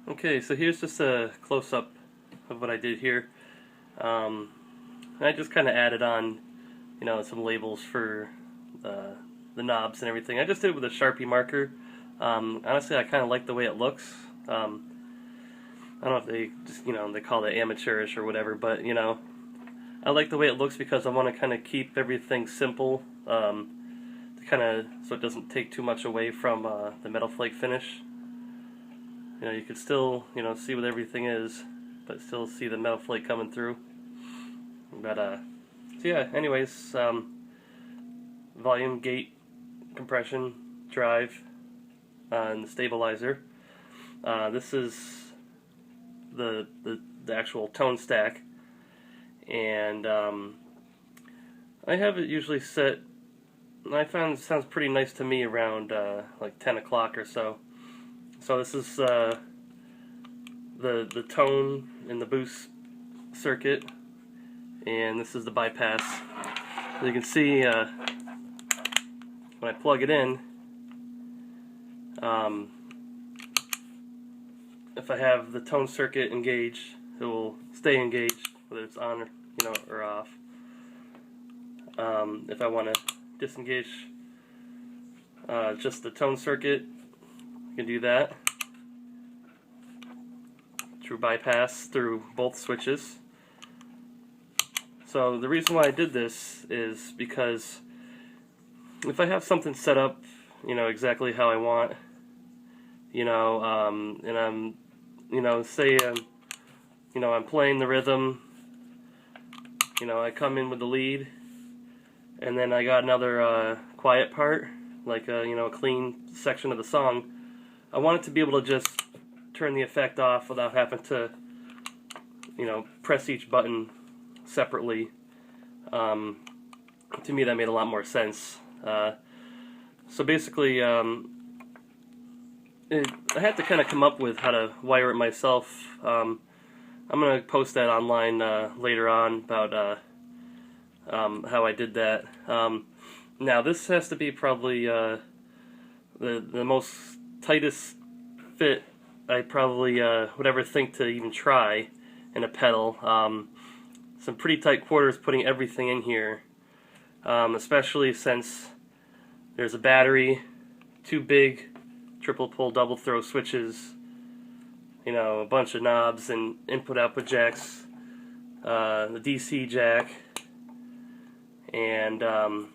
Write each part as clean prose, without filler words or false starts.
Okay, so here's just a close-up of what I did here. I just kind of added on, some labels for the knobs and everything. I just did it with a Sharpie marker. Honestly, I kind of like the way it looks. I don't know if they just, they call it amateurish or whatever, but, I like the way it looks because I want to kind of keep everything simple, so it doesn't take too much away from the metal flake finish. You could still, see what everything is, but still see the metal flake coming through. But, so yeah, anyways, volume, gate, compression, drive, and the stabilizer. This is the actual tone stack, and I have it usually set, I found it sounds pretty nice to me around like 10 o'clock or so. So this is the tone and the boost circuit, and this is the bypass. As you can see, when I plug it in, if I have the tone circuit engaged, it will stay engaged whether it's on or off. If I want to disengage just the tone circuit, I can do that through bypass through both switches. So the reason why I did this is because if I have something set up, exactly how I want, and I'm, say I'm playing the rhythm, I come in with the lead, and then I got another quiet part, like a clean section of the song. I want it to be able to just turn the effect off without having to, press each button separately. To me, that made a lot more sense. So basically, I had to kind of come up with how to wire it myself. I'm going to post that online later on about how I did that. Now, this has to be probably the most tightest fit I probably would ever think to even try in a pedal. Some pretty tight quarters putting everything in here, especially since there's a battery, two big triple pull double throw switches, a bunch of knobs and input-output jacks, the DC jack, and an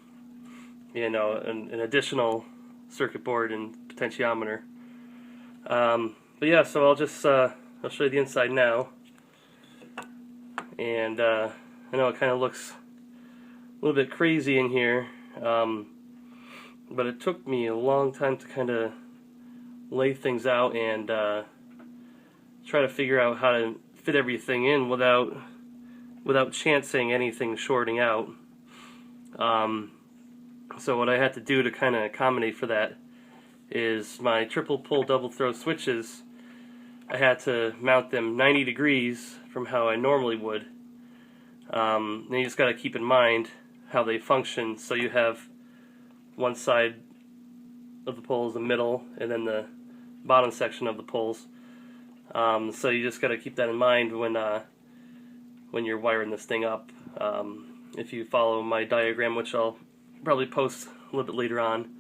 additional circuit board and potentiometer. But yeah, so I'll show you the inside now, and I know it kind of looks a little bit crazy in here, but it took me a long time to kind of lay things out and try to figure out how to fit everything in without chancing anything shorting out. So what I had to do to kind of accommodate for that is my triple pull double throw switches, I had to mount them 90 degrees from how I normally would. And you just got to keep in mind how they function. So you have one side of the pole is the middle, and then the bottom section of the poles. So you just got to keep that in mind when you're wiring this thing up. If you follow my diagram, which I'll probably post a little bit later on.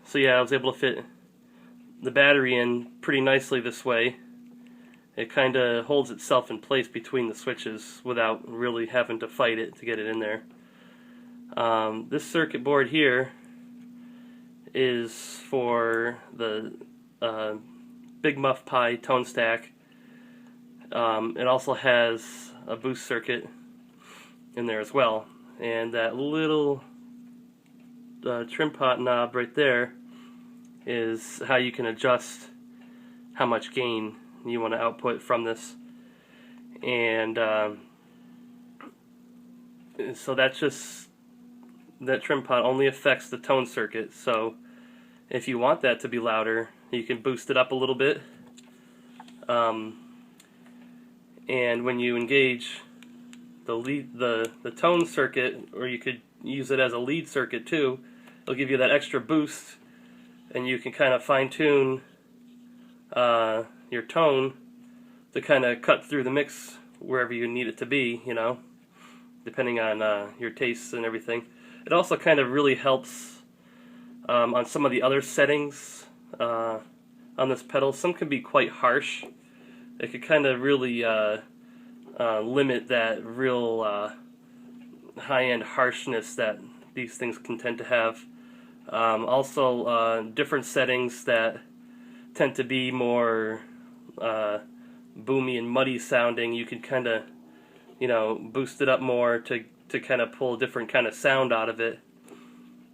So yeah, I was able to fit the battery in pretty nicely this way. It kind of holds itself in place between the switches without really having to fight it to get it in there. This circuit board here is for the Big Muff Pi tone stack. It also has a boost circuit in there as well, and that little trim pot knob right there is how you can adjust how much gain you want to output from this. And so that trim pot only affects the tone circuit. So if you want that to be louder, you can boost it up a little bit. And when you engage the tone circuit, or you could use it as a lead circuit too, it'll give you that extra boost, and you can kind of fine-tune your tone to kind of cut through the mix wherever you need it to be, you know, depending on your tastes and everything. It also kind of really helps on some of the other settings on this pedal. Some can be quite harsh. It could kind of really limit that real high-end harshness that these things can tend to have. Also, different settings that tend to be more boomy and muddy sounding, you can kind of, you know, boost it up more to kind of pull a different kind of sound out of it.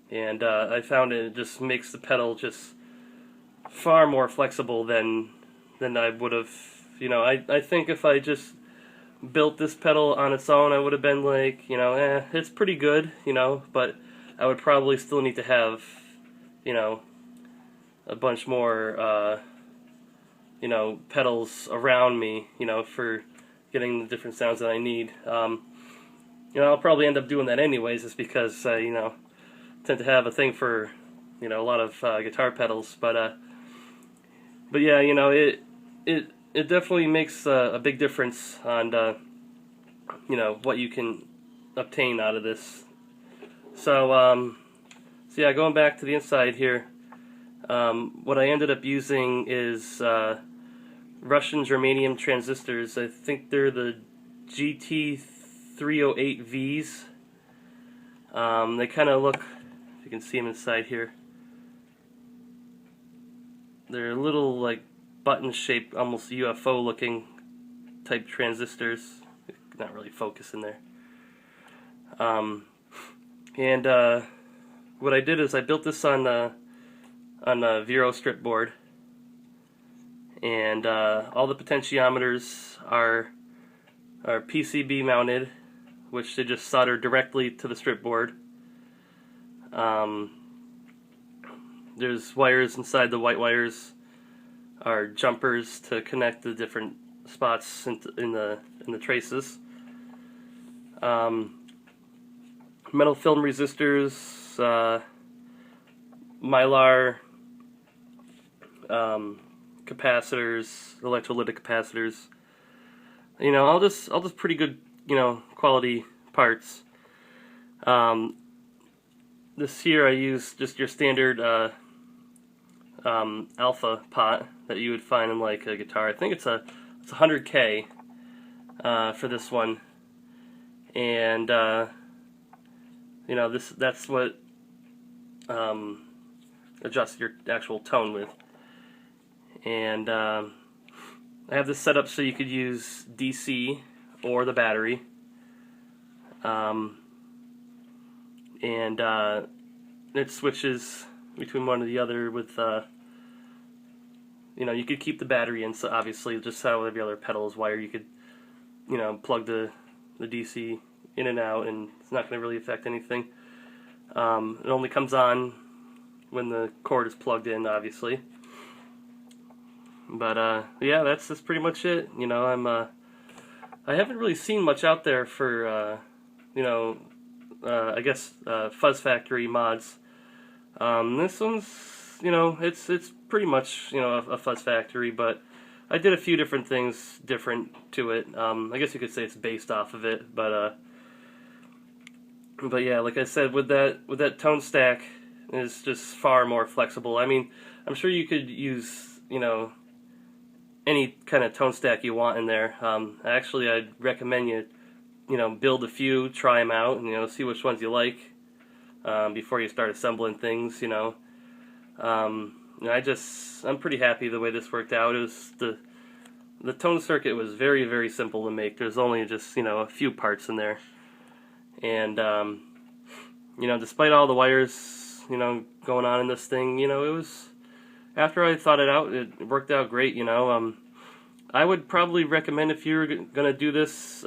And I found it just makes the pedal just far more flexible than I would have. You know, I think if I just built this pedal on its own, I would have been like, you know, it's pretty good, you know, but I would probably still need to have, you know, a bunch more, you know, pedals around me, you know, for getting the different sounds that I need. You know, I'll probably end up doing that anyways, just because, you know, I tend to have a thing for, you know, a lot of guitar pedals, but yeah, you know, it definitely makes a big difference on, you know, what you can obtain out of this. So yeah, going back to the inside here, what I ended up using is Russian germanium transistors. I think they're the GT308Vs. They kind of look, if you can see them inside here, they're little like button-shaped, almost UFO-looking type transistors. Not really focusing there. And what I did is I built this on a Vero strip board, and all the potentiometers are PCB mounted, which they just solder directly to the strip board. There's wires inside. The white wires are jumpers to connect the different spots in the traces. Metal film resistors, mylar capacitors, electrolytic capacitors. You know, all just pretty good, you know, quality parts. This here I use just your standard alpha pot that you would find in like a guitar. I think it's 100K for this one, and you know, that's what adjusts your actual tone with. And I have this set up so you could use DC or the battery. And it switches between one or the other with, you know, you could keep the battery in, so obviously, just how every other pedal is wired. You could, you know, plug the DC in and out, and it's not going to really affect anything. It only comes on when the cord is plugged in, obviously. But yeah, that's pretty much it. You know, I haven't really seen much out there for you know, I guess Fuzz Factory mods. This one's, you know, it's pretty much, you know, a Fuzz Factory, but I did a few different things different to it. I guess you could say it's based off of it, but yeah, like I said, with that tone stack, is just far more flexible. I mean, I'm sure you could use, you know, any kind of tone stack you want in there. Actually, I'd recommend you know, build a few, try them out, and, you know, see which ones you like before you start assembling things, you know. I'm pretty happy the way this worked out. It was the tone circuit was very, very simple to make. There's only just, you know, a few parts in there, and you know, despite all the wires, you know, going on in this thing, you know, it was, after I thought it out, it worked out great, you know. I would probably recommend, if you're gonna do this,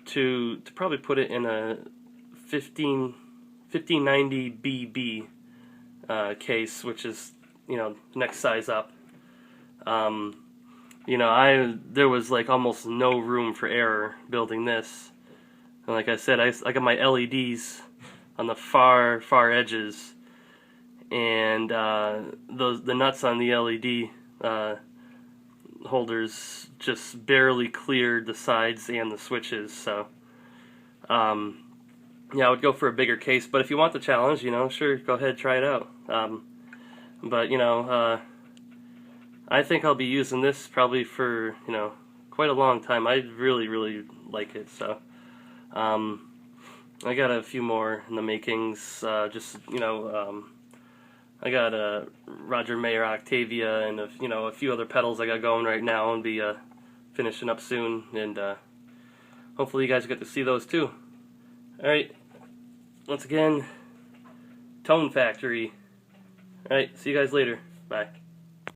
to probably put it in a 1590 BB case, which is, you know, next size up. You know, there was like almost no room for error building this. And like I said, I got my LEDs on the far edges, and the nuts on the LED holders just barely cleared the sides and the switches. So yeah, I would go for a bigger case, but if you want the challenge, you know, sure, go ahead, try it out. But you know, I think I'll be using this probably for, you know, quite a long time. I really like it. So I got a few more in the makings. Just, you know, I got a Roger Mayer Octavia and you know, a few other pedals I got going right now, and be finishing up soon, and hopefully you guys get to see those too. Alright, once again, Tone Factory. Alright, see you guys later. Bye.